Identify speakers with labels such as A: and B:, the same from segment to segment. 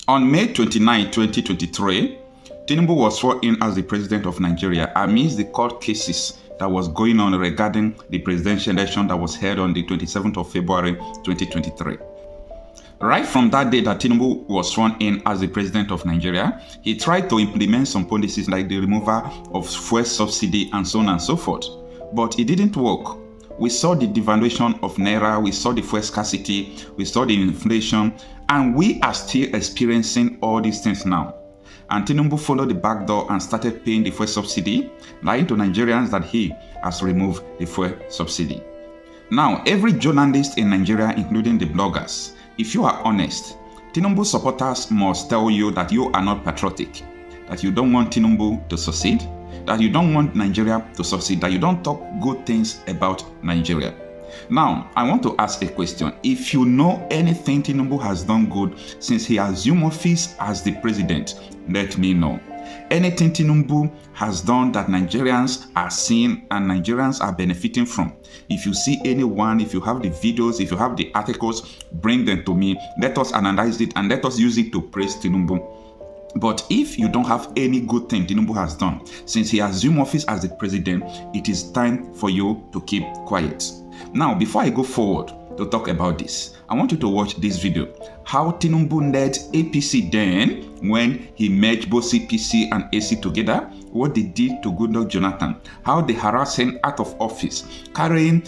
A: On May 29, 2023, Tinubu was sworn in as the president of Nigeria amidst the court cases that was going on regarding the presidential election that was held on the 27th of February 2023. Right from that day that Tinubu was sworn in as the president of Nigeria, he tried to implement some policies like the removal of fuel subsidy and so on and so forth. But it didn't work. We saw the devaluation of Naira, we saw the fuel scarcity, we saw the inflation, and we are still experiencing all these things now. And Tinubu followed the back door and started paying the fuel subsidy, lying to Nigerians that he has removed the fuel subsidy. Now, every journalist in Nigeria, including the bloggers, if you are honest, Tinubu supporters must tell you that you are not patriotic, that you don't want Tinubu to succeed, that you don't want Nigeria to succeed, that you don't talk good things about Nigeria. Now, I want to ask a question. If you know anything Tinubu has done good since he assumed office as the president, let me know. Anything Tinubu has done that Nigerians are seeing and Nigerians are benefiting from. If you see anyone, if you have the videos, if you have the articles, bring them to me. Let us analyze it and let us use it to praise Tinubu. But if you don't have any good thing Tinubu has done since he assumed office as the president, it is time for you to keep quiet. Now, before I go forward to talk about this, I want you to watch this video. How Tinubu led APC then when he merged both CPC and AC together, what they did to Goodluck Jonathan, how they harassed him out of office, carrying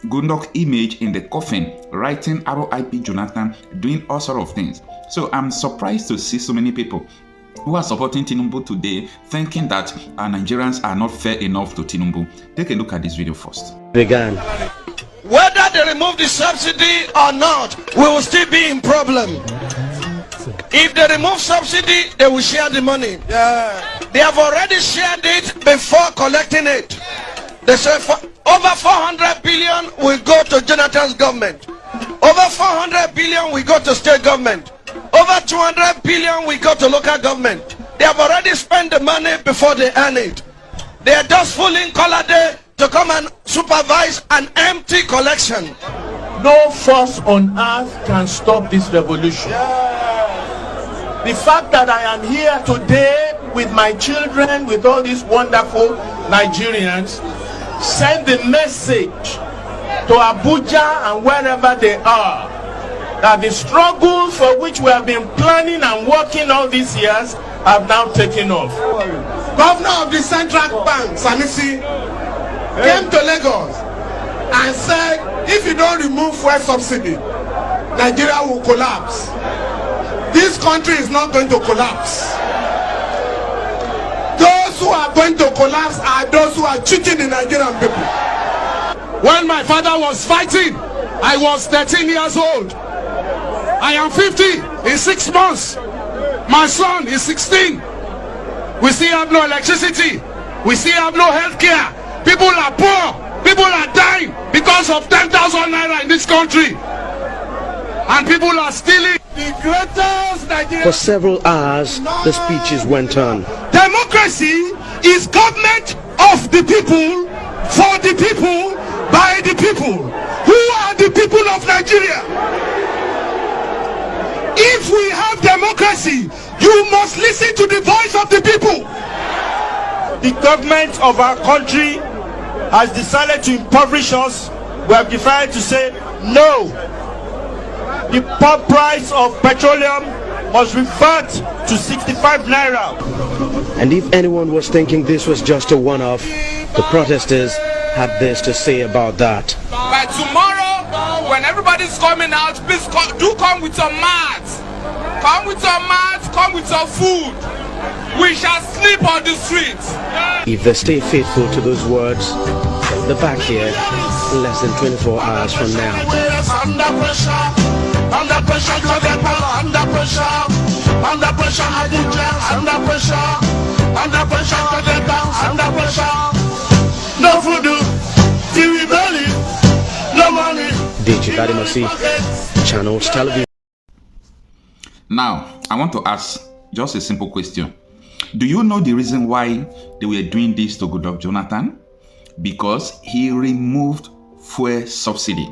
A: Goodluck image in the coffin, writing RIP Jonathan, doing all sorts of things. So I'm surprised to see so many people who are supporting Tinubu today thinking that our Nigerians are not fair enough to Tinubu. Take a look at this video first.
B: Began.
C: Whether they remove the subsidy or not, we will still be in problem. If they remove subsidy, they will share the money. They have already shared it before collecting it. They say over 400 billion will go to Jonathan's government. Over 400 billion will go to state government. Over 200 billion will go to local government. They have already spent the money before they earn it. They are just fooling color day to come and supervise an empty collection.
D: No force on earth can stop this revolution. The fact that I am here today with my children, with all these wonderful Nigerians, send the message to Abuja and wherever they are that the struggles for which we have been planning and working all these years have now taken off.
E: Governor of the Central Bank, Sanusi, came to Lagos and said, if you don't remove fuel subsidy, Nigeria will collapse. This country is not going to collapse. Those who are going to collapse are those who are cheating the Nigerian people. When my father was fighting, I was 13 years old. I am 50 in 6 months. My son is 16. We still have no electricity. We still have no health care. People are poor. People are dying because of 10,000 naira in this country. And people are stealing. The greatest Nigeria.
B: For several hours, the speeches went on.
E: Democracy is government of the people, for the people, by the people. Who are the people of Nigeria? If we have democracy, you must listen to the voice of the people.
D: The government of our country has decided to impoverish us. We have decided to say no. The pump price of petroleum must revert to 65 naira.
B: And if anyone was thinking this was just a one-off, the protesters had this to say about that.
F: By tomorrow, when everybody's coming out, please do come with some mats. Come with some mats, come with some food. We shall sleep on the streets.
B: If they stay faithful to those words, they'll be back here less than 24 hours from now.
C: Under pressure, under pressure, under pressure, under pressure, under pressure, under pressure. No food, TV belly, no money.
B: DJ Dadimasi, Channels Television.
A: Now, I want to ask just a simple question. Do you know the reason why they were doing this to Goodluck Jonathan? Because he removed fuel subsidy.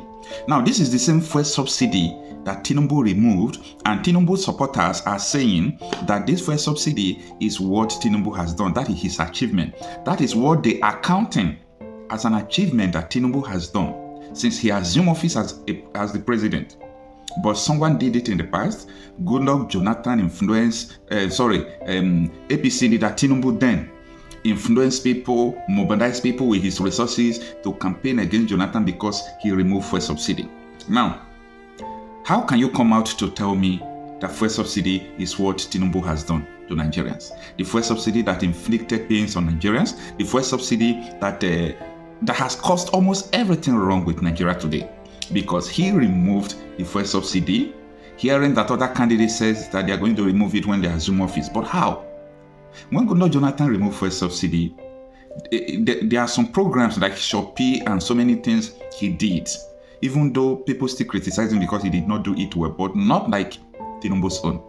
A: Now, this is the same fuel subsidy that Tinubu removed, and Tinubu supporters are saying that this fuel subsidy is what Tinubu has done. That is his achievement. That is what they are counting as an achievement that Tinubu has done since he assumed office as the president. But someone did it in the past. Goodluck Jonathan influenced, APC leader Tinubu then influenced people, mobilized people with his resources to campaign against Jonathan because he removed fuel subsidy. Now, how can you come out to tell me that fuel subsidy is what Tinubu has done to Nigerians? The fuel subsidy that inflicted pains on Nigerians, the fuel subsidy that has caused almost everything wrong with Nigeria today, because he removed the fuel subsidy, hearing that other candidates says that they are going to remove it when they assume office. But how? When Goodluck Jonathan removed fuel subsidy, there are some programs like Shopee and so many things he did, even though people still criticize him because he did not do it well, but not like Tinubu's own.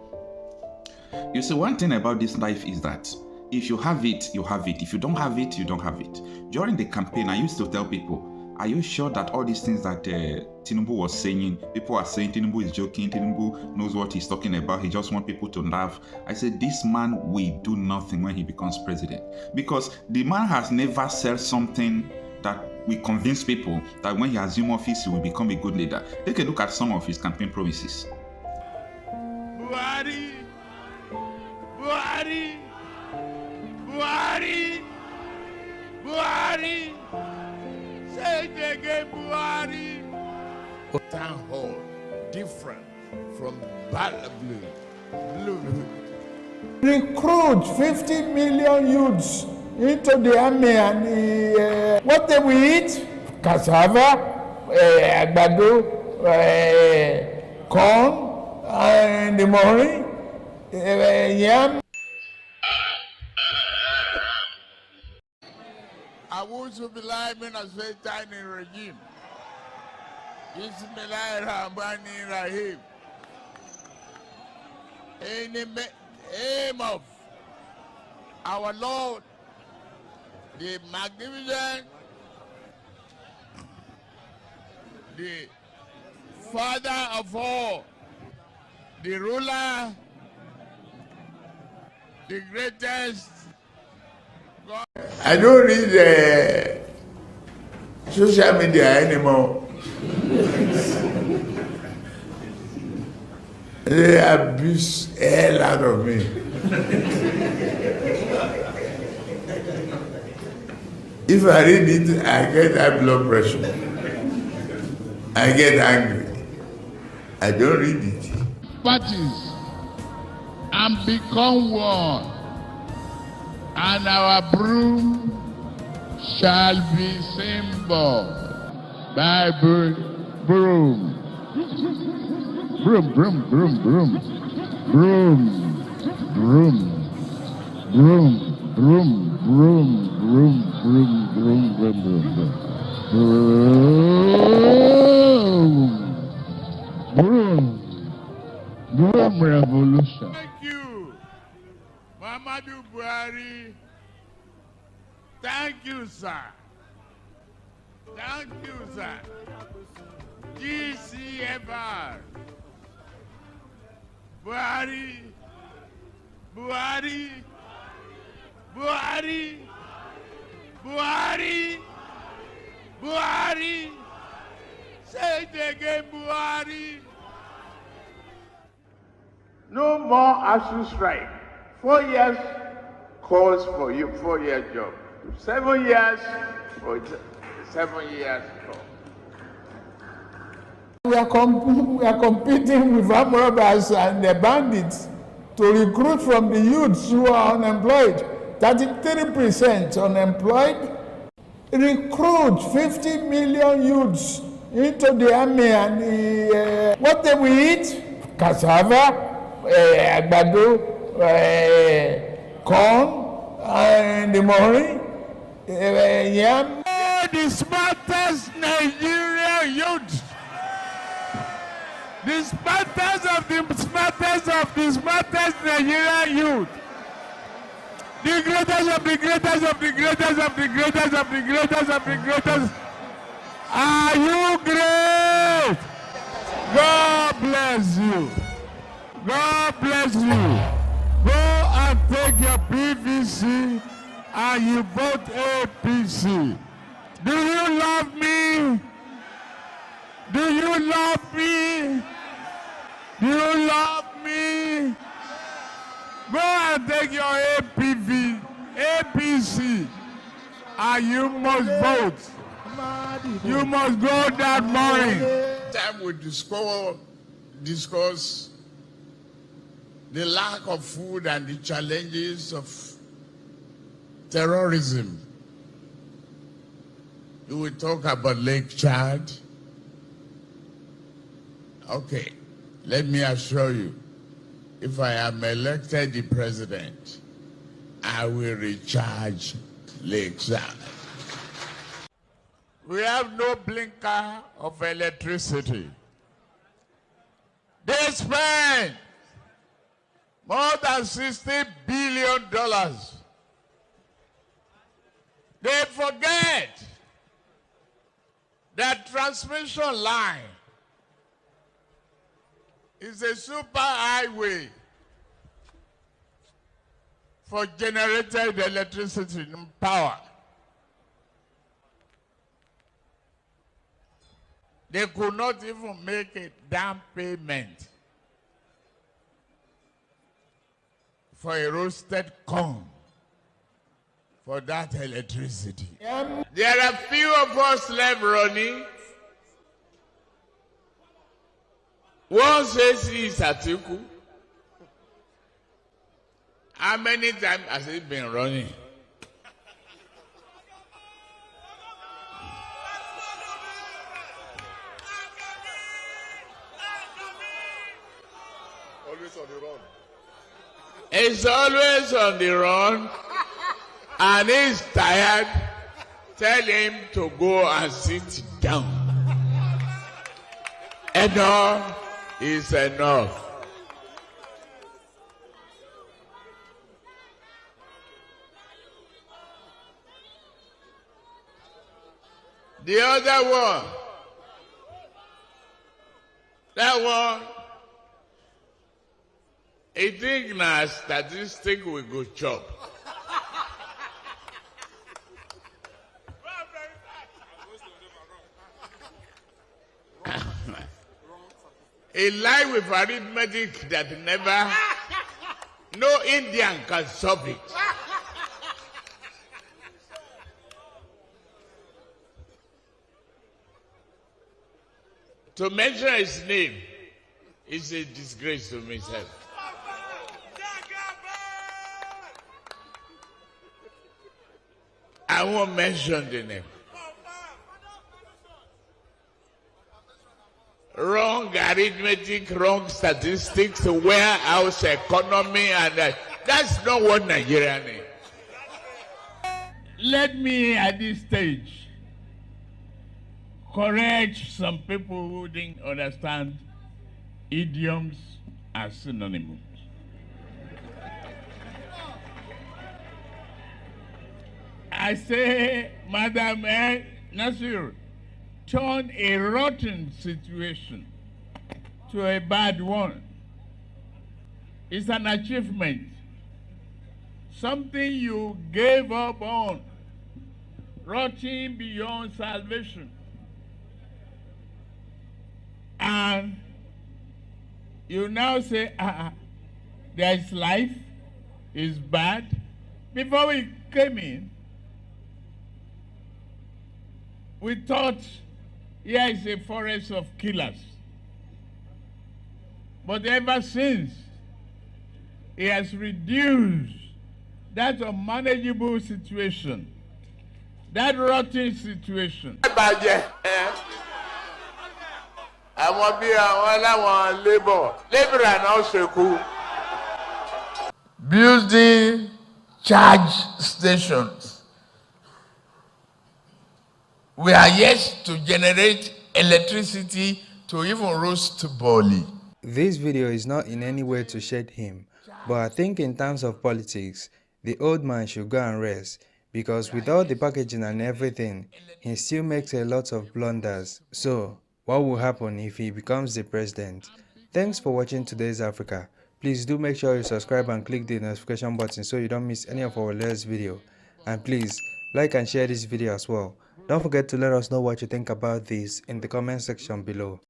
A: You see, one thing about this life is that if you have it, you have it. If you don't have it, you don't have it. During the campaign, I used to tell people, are you sure that all these things that Tinubu was saying, people are saying Tinubu is joking, Tinubu knows what he's talking about, he just wants people to laugh? I said, this man will do nothing when he becomes president. Because the man has never said something that will convince people that when he assumes office, he will become a good leader. Take a look at some of his campaign promises.
G: Buhari! Buhari! Buhari! Buhari! Say it again, Buhari! Town hall, different from blue.
H: Recruit 50 million youths into the army and what they will eat? Cassava, agbado, corn, and the morning, yam.
G: I want to be lying in a tiny regime. Bismillahirrahmanirrahim. In the name of our Lord, the magnificent, the Father of all, the ruler, the greatest God. I don't read social media anymore. They abuse the hell out of me. If I read it, I get high blood pressure. I get angry. I don't read it. Parties and become one, and our broom shall be symbol. Bible broom. Broom, broom, broom, broom. Broom, broom, broom, broom, broom, broom, broom, broom, broom, broom, broom, broom revolution. Thank you, Muhammadu Buhari. Thank you, sir. Thank you, sir. GCFR. Buhari. Buhari. Buhari. Buhari. Buhari. Say it again, Buhari. No more ASU strike. 4 years calls for you, 4-year job. 7 years for 7 years call.
H: We are competing with armed robbers and the bandits to recruit from the youths who are unemployed. 33% unemployed. Recruit 50 million youths into the army and what they will eat? Cassava, agbado, corn, and the morning, yam.
G: The smartest Nigerian youth. The smartest of the smartest of the smartest Nigerian youth. The greatest of the greatest of the greatest of the greatest of the greatest of the greatest. Are you great?
H: God bless you. God bless you. Go and take your PVC and you vote APC. Do you love me? Do you love me? Do you love me? Go and take your APC and you must vote. You must go that morning.
E: Time we discuss the lack of food and the challenges of terrorism. We will talk about Lake Chad. Okay, let me assure you, if I am elected the president, I will recharge Lake Chad.
H: We have no blinker of electricity. They spend more than $60 billion. They forget that transmission line is a super highway for generated electricity and power. They could not even make a down payment for a roasted corn for that electricity.
E: There are few of us left running. One says he is Atiku. How many times has he been running?
G: Always on the run.
E: He's always on the run and he's tired. Tell him to go and sit down. Enough is enough. The other one, that one, I think na statistic we go chop. A lie with arithmetic that no Indian can solve it. To mention his name is a disgrace to myself. I won't mention the name. Wrong arithmetic, wrong statistics, warehouse economy, and that's not what Nigeria needs.
H: Let me at this stage correct some people who didn't understand idioms as synonyms. I say, Madam Nasir, turn a rotten situation to a bad one. It's an achievement. Something you gave up on, rotting beyond salvation. And you now say, there's life, is bad. Before we came in, we thought here is a forest of killers. But ever since, it has reduced that unmanageable situation, that rotten situation. Building charge stations. We are yet to generate electricity to even roast barley.
I: This video is not in any way to shade him, but I think in terms of politics, the old man should go and rest, because with all the packaging and everything, he still makes a lot of blunders. So, what will happen if he becomes the president. Thanks for watching today's Africa. Please do make sure you subscribe and click the notification button so you don't miss any of our latest video. And please like and share this video as well. Don't forget to let us know what you think about this in the comment section below.